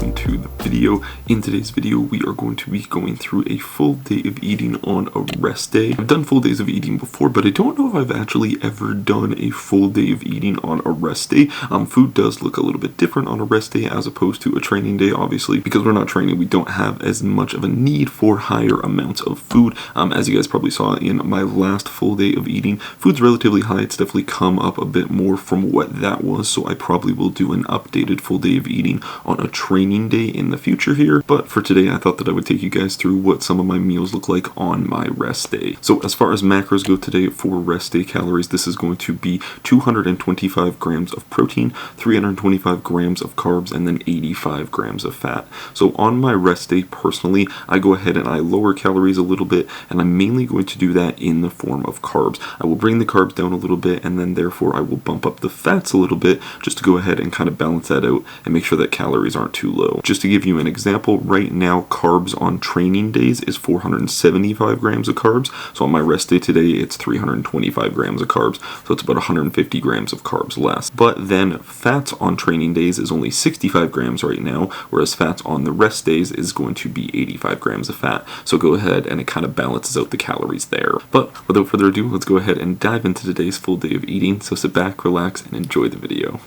welcome to the video. In today's video, we are going to be going through a full day of eating on a rest day. I've done full days of eating before, but I don't know if I've actually ever done a full day of eating on a rest day. Food does look a little bit different on a rest day as opposed to a training day, obviously. Because we're not training, we don't have as much of a need for higher amounts of food. As you guys probably saw in my last full day of eating, food's relatively high. It's definitely come up a bit more from what that was, so I probably will do an updated full day of eating on a training day in the future here. But for today, I thought that I would take you guys through what some of my meals look like on my rest day. So as far as macros go today for rest day calories, this is going to be 225 grams of protein, 325 grams of carbs, and then 85 grams of fat. So on my rest day, personally, I go ahead and I lower calories a little bit, and I'm mainly going to do that in the form of carbs. I will bring the carbs down a little bit, and then therefore I will bump up the fats a little bit just to go ahead and kind of balance that out and make sure that calories aren't too low. Just to give you an example, right now carbs on training days is 475 grams of carbs. So on my rest day today, it's 325 grams of carbs. So it's about 150 grams of carbs less. But then fats on training days is only 65 grams right now, whereas fats on the rest days is going to be 85 grams of fat. So go ahead and it kind of balances out the calories there. But without further ado, let's go ahead and dive into today's full day of eating. So sit back, relax, and enjoy the video.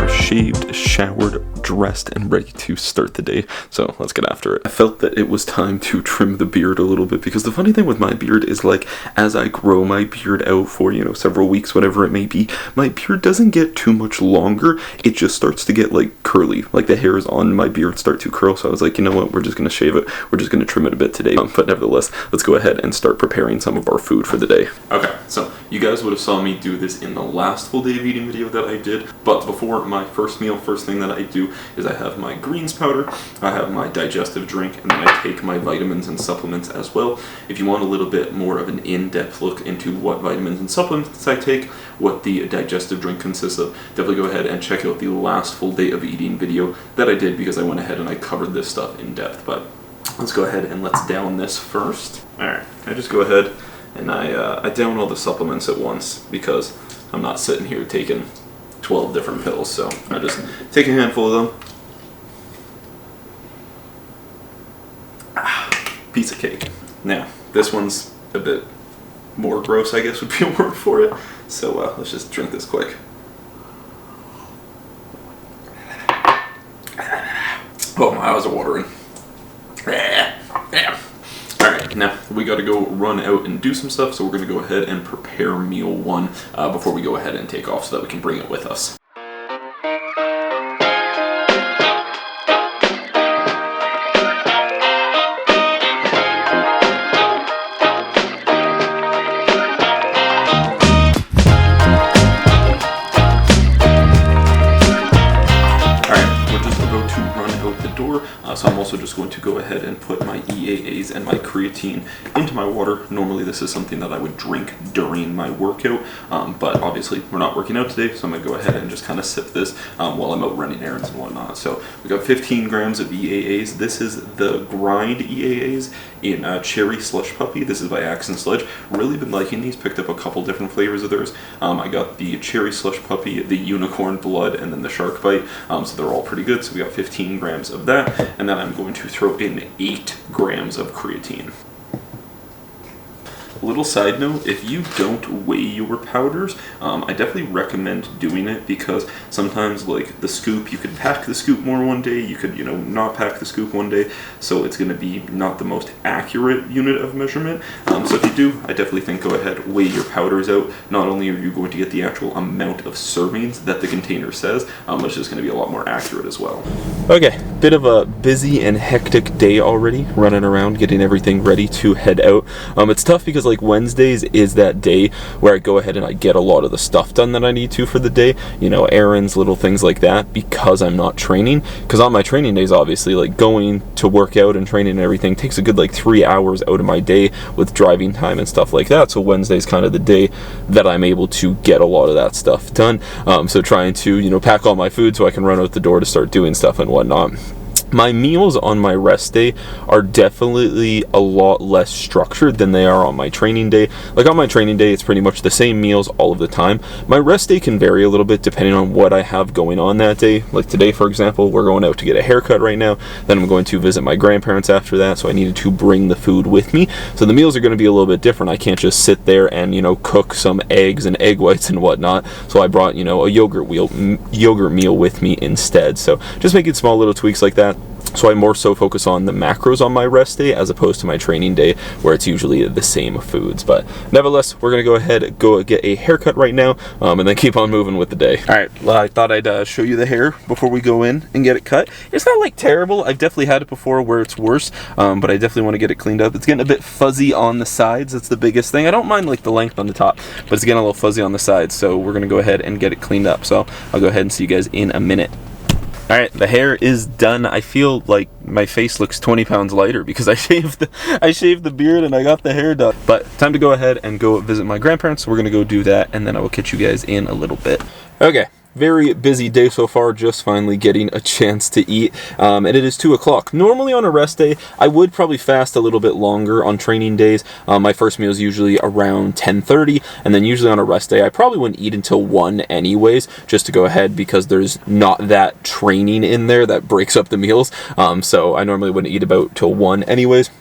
Shaved, showered, dressed, and ready to start the day, so let's get after it. I felt that it was time to trim the beard a little bit, because the funny thing with my beard is, like, as I grow my beard out for, several weeks, whatever it may be, my beard doesn't get too much longer. It just starts to get, like, curly. Like, the hairs on my beard start to curl, so I was like, you know what, we're just gonna shave it. We're just gonna trim it a bit today, but nevertheless, let's go ahead and start preparing some of our food for the day. Okay, so you guys would have saw me do this in the last full day of eating video that I did, but before my first meal, first thing that I do is I have my greens powder, I have my digestive drink, and then I take my vitamins and supplements as well. If you want a little bit more of an in-depth look into what vitamins and supplements I take, what the digestive drink consists of, definitely go ahead and check out the last full day of eating video that I did, because I went ahead and I covered this stuff in depth. But let's go ahead and let's down this first. Alright, I just go ahead and I down all the supplements at once, because I'm not sitting here taking 12 different pills, so I just take a handful of them. Piece of cake. Now, this one's a bit more gross, I guess would be a word for it, so let's just drink this quick. Oh, my eyes are watering. Alright, now we gotta go run out and do some stuff, so we're gonna go ahead and prepare meal one before we go ahead and take off, so that we can bring it with us. So I'm also just going to go ahead and put my EAAs and my creatine into my water. Normally this is something that I would drink during my workout, but obviously we're not working out today, so I'm going to go ahead and just kind of sip this while I'm out running errands and whatnot. So we got 15 grams of EAAs. This is the grind EAAs in Cherry Slush Puppy. This is by Axe and Sledge. Really been liking these, picked up a couple different flavors of theirs. I got the Cherry Slush Puppy, the Unicorn Blood, and then the Shark Bite, so they're all pretty good. So we got 15 grams of that, and then I'm going to throw in 8 grams of creatine. Little side note, if you don't weigh your powders, I definitely recommend doing it, because sometimes, like the scoop, you could pack the scoop more one day, you could, not pack the scoop one day, so it's going to be not the most accurate unit of measurement. So if you do, I definitely think go ahead, weigh your powders out. Not only are you going to get the actual amount of servings that the container says, it's just going to be a lot more accurate as well. Okay, bit of a busy and hectic day already, running around, getting everything ready to head out. It's tough because, like, like Wednesdays is that day where I go ahead and I get a lot of the stuff done that I need to for the day, you know, errands, little things like that, because I'm not training. Because on my training days, obviously, like going to work out and training and everything takes a good like 3 hours out of my day with driving time and stuff like that. So Wednesday's kind of the day that I'm able to get a lot of that stuff done. So trying to, you know, pack all my food so I can run out the door to start doing stuff and whatnot. My meals on my rest day are definitely a lot less structured than they are on my training day. Like on my training day, it's pretty much the same meals all of the time. My rest day can vary a little bit depending on what I have going on that day. Like today, for example, we're going out to get a haircut right now. Then I'm going to visit my grandparents after that, so I needed to bring the food with me. So the meals are going to be a little bit different. I can't just sit there and, you know, cook some eggs and egg whites and whatnot. So I brought, you know, a yogurt meal with me instead. So just making small little tweaks like that. So I more so focus on the macros on my rest day as opposed to my training day, where it's usually the same foods. But nevertheless, we're going to go ahead and go get a haircut right now, and then keep on moving with the day. All right, well, I thought I'd show you the hair before we go in and get it cut. It's not like terrible. I've definitely had it before where it's worse, but I definitely want to get it cleaned up. It's getting a bit fuzzy on the sides. That's the biggest thing. I don't mind like the length on the top, but it's getting a little fuzzy on the sides. So we're going to go ahead and get it cleaned up. So I'll go ahead and see you guys in a minute. Alright, the hair is done. I feel like my face looks 20 pounds lighter because I shaved the beard and I got the hair done. But time to go ahead and go visit my grandparents. So we're going to go do that, and then I will catch you guys in a little bit. Okay. Very busy day so far, just finally getting a chance to eat, and it is 2 o'clock. Normally on a rest day, I would probably fast a little bit longer on training days. My first meal is usually around 10:30, and then usually on a rest day, I probably wouldn't eat until 1 anyways, just to go ahead because there's not that training in there that breaks up the meals. So I normally wouldn't eat about till 1 anyways.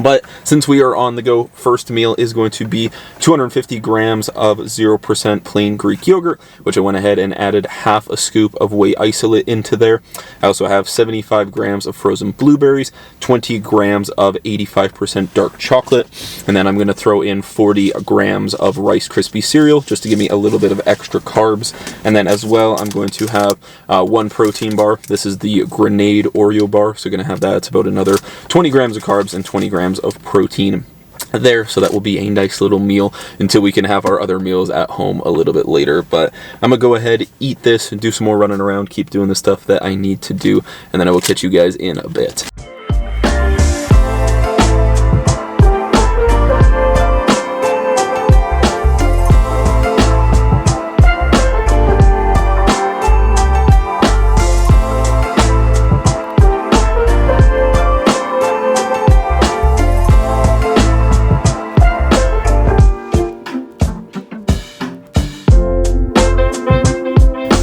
But since we are on the go, first meal is going to be 250 grams of 0% plain Greek yogurt, which I went ahead and added half a scoop of whey isolate into there. I also have 75 grams of frozen blueberries, 20 grams of 85% dark chocolate, and then I'm going to throw in 40 grams of Rice Krispie cereal just to give me a little bit of extra carbs. And then as well, I'm going to have 1 protein bar. This is the Grenade Oreo bar, so going to have that. It's about another 20 grams of carbs and 20 grams of protein there, so that will be a nice little meal until we can have our other meals at home a little bit later. But I'm gonna go ahead, eat this, and do some more running around, keep doing the stuff that I need to do, and then I will catch you guys in a bit.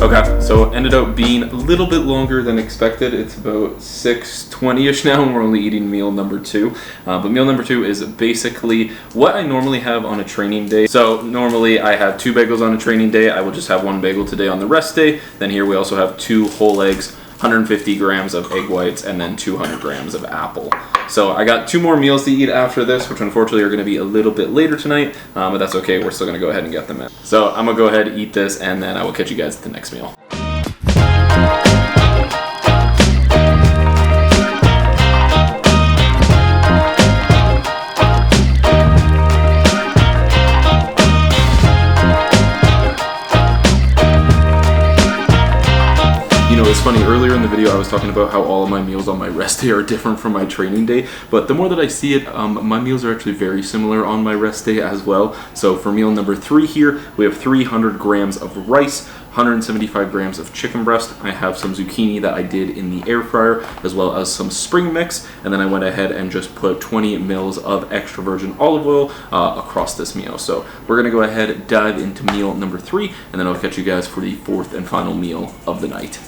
Okay, so it ended up being a little bit longer than expected. It's about 6:20ish now, and we're only eating meal number 2. But meal number 2 is basically what I normally have on a training day. So normally I have 2 bagels on a training day. I will just have 1 bagel today on the rest day. Then here we also have 2 whole eggs, 150 grams of egg whites, and then 200 grams of apple. So I got 2 more meals to eat after this, which unfortunately are going to be a little bit later tonight, but that's okay. We're still going to go ahead and get them in. So I'm going to go ahead and eat this, and then I will catch you guys at the next meal. You know, it's funny, earlier in the video I was talking about how all of my meals on my rest day are different from my training day, but the more that I see it, my meals are actually very similar on my rest day as well. So for meal number 3 here, we have 300 grams of rice, 175 grams of chicken breast. I have some zucchini that I did in the air fryer, as well as some spring mix, and then I went ahead and just put 20 mils of extra virgin olive oil across this meal. So we're gonna go ahead and dive into meal number 3, and then I'll catch you guys for the 4th and final meal of the night.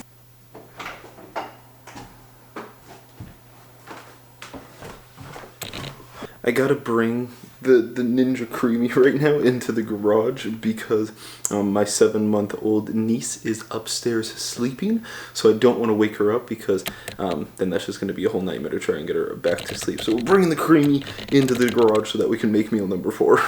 I gotta bring the Ninja Creamy right now into the garage because my 7-month-old niece is upstairs sleeping, so I don't want to wake her up because then that's just going to be a whole nightmare to try and get her back to sleep. So we're bringing the Creamy into the garage so that we can make meal number 4.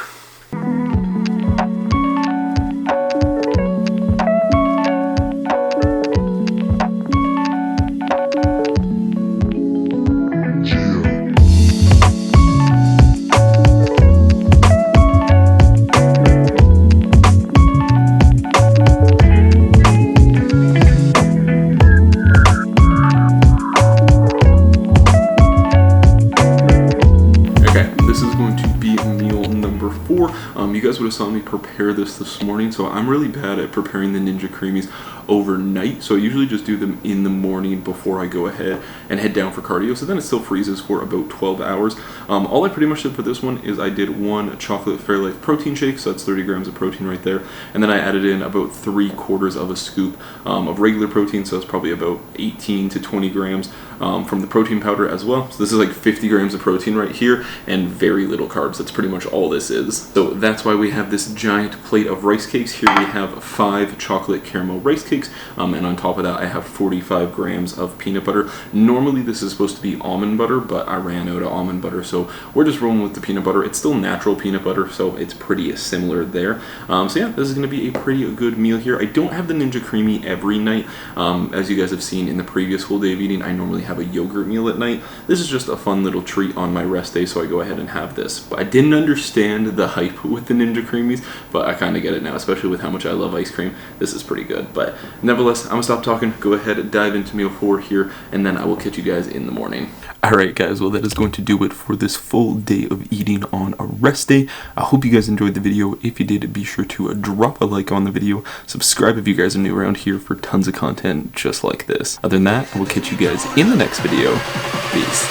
You guys would have saw me prepare this morning, so I'm really bad at preparing the Ninja Creamies overnight, so I usually just do them in the morning before I go ahead and head down for cardio, so then it still freezes for about 12 hours. All I pretty much did for this one is I did one chocolate Fairlife protein shake, so that's 30 grams of protein right there, and then I added in about 3/4 of a scoop of regular protein, so that's probably about 18 to 20 grams from the protein powder as well. So this is like 50 grams of protein right here and very little carbs. That's pretty much all this is. So that's why we have this giant plate of rice cakes. Here we have 5 chocolate caramel rice cakes, and on top of that I have 45 grams of peanut butter. Normally this is supposed to be almond butter, but I ran out of almond butter, so we're just rolling with the peanut butter. It's still natural peanut butter, so it's pretty similar there. So yeah, this is going to be a pretty good meal here. I don't have the Ninja Creamy every night. As you guys have seen in the previous full day of eating, I normally have a yogurt meal at night. This is just a fun little treat on my rest day, so I go ahead and have this. But I didn't understand the hype with the Ninja Creamies, but I kind of get it now, especially with how much I love ice cream. This is pretty good. But nevertheless, I'm gonna stop talking, go ahead and dive into meal 4 here, and then I will catch you guys in the morning. Alright guys, well that is going to do it for this full day of eating on a rest day. I hope you guys enjoyed the video. If you did, be sure to drop a like on the video, subscribe if you guys are new around here for tons of content just like this. Other than that, I will catch you guys in the next video. Peace.